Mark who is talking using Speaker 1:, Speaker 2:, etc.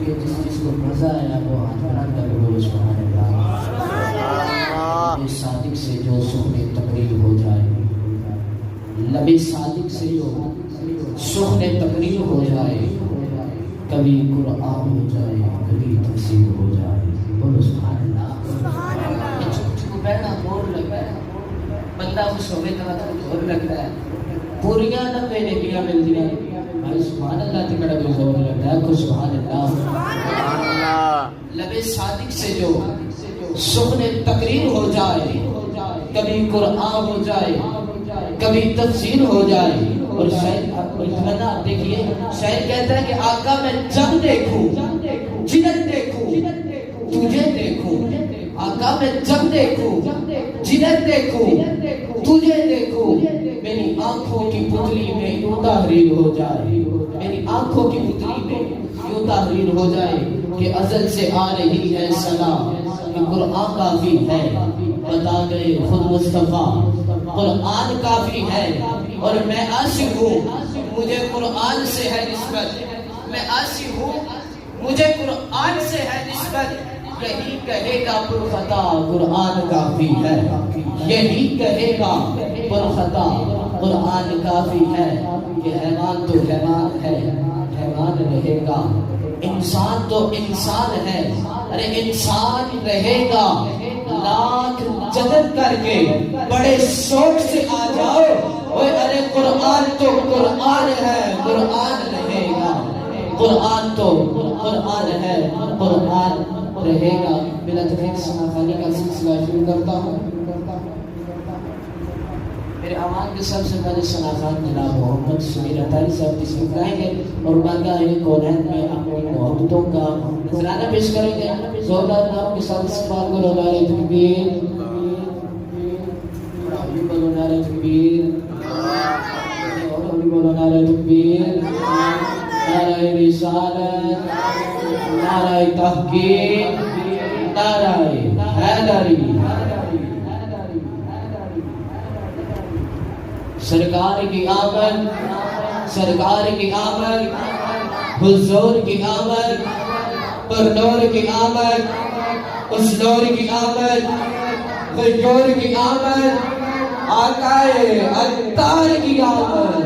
Speaker 1: لیے جس کو مزہ آیا وہ ہاتھ بلند کر کے بولو سبحان اللہ۔ لب صادق سے جو سخن تقریر ہو جائے، لب صادق سے جو سخن تقریر ہو جائے، کبھی قرآن ہو جائے کبھی تفسیر ہو جائے، بولو سبحان اللہ۔ یہ چھوٹی کو بیٹھنا بور لگ رہا ہے، بندہ خوش ہوئے تو بور لگ رہا ہے، پوریاں نہ میرے کیا ملتی ہیں بھائی سبحان اللہ تکڑا بھی زور لگتا ہے، کچھ سبحان اللہ۔ لب صادق سے جو سخن تقریر ہو جائے، کبھی قرآن ہو جائے کبھی تفسیر ہو جائے، اور شاید دیکھیے شاید کہتا ہے کہ آقا میں جب دیکھوں جدھر دیکھوں تجھے دیکھوں، آقا میں جب دیکھوں جدھر دیکھوں تجھے دیکھوں، میری آنکھوں کی پتلی میں یوں تحریر ہو جائے، میری آنکھوں کی پتلی میں یوں تحریر ہو جائے کہ ازل سے آ رہی ہے سلام، کہ قرآن کافی ہے، بتا گئے خود مصطفیٰ قرآن کافی ہے، اور میں عاشق ہوں مجھے قرآن سے ہے نسبت، میں عاشق ہوں مجھے قرآن سے ہے نسبت، یہی کہے گا پرخطا قرآن کافی ہے، یہی کہے گا پرخطا قرآن کافی ہے، کہ حیوان تو حیوان ہے حیوان رہے گا، انسان تو انسان ہے، ارے انسان رہے گا، لاکھ جدت کر کے بڑے شوق سے آ جاؤ، ارے قرآن تو قرآن ہے قرآن رہے گا، قرآن تو قرآن ہے قرآن رہے گا۔ بلا تفریق ثناخوانی کا سلسلہ شروع کرتا ہوں۔ میرے عوام کے سب سے پہلے ثناخوان جناب محمد سمیر عطاری صاحب تشریف لائیں گے اور بارگاہ کونین میں اپنی محبتوں کا نذرانہ پیش کریں گے۔ زوردار نام کے ساتھ استقبال کرو، نعرہ تکبیر، بولو نعرہ تکبیر، بولو نعرہ تکبیر، نعرہ رسالت، نعرہ تحقیق، نعرہ حیدری۔ سرکار کی آمد، سرکار کی آمد، حضور کی آمد، پرنور کی آمد، اسنور کی آمد، خجور کی آمد، آقائے عطار کی آمد،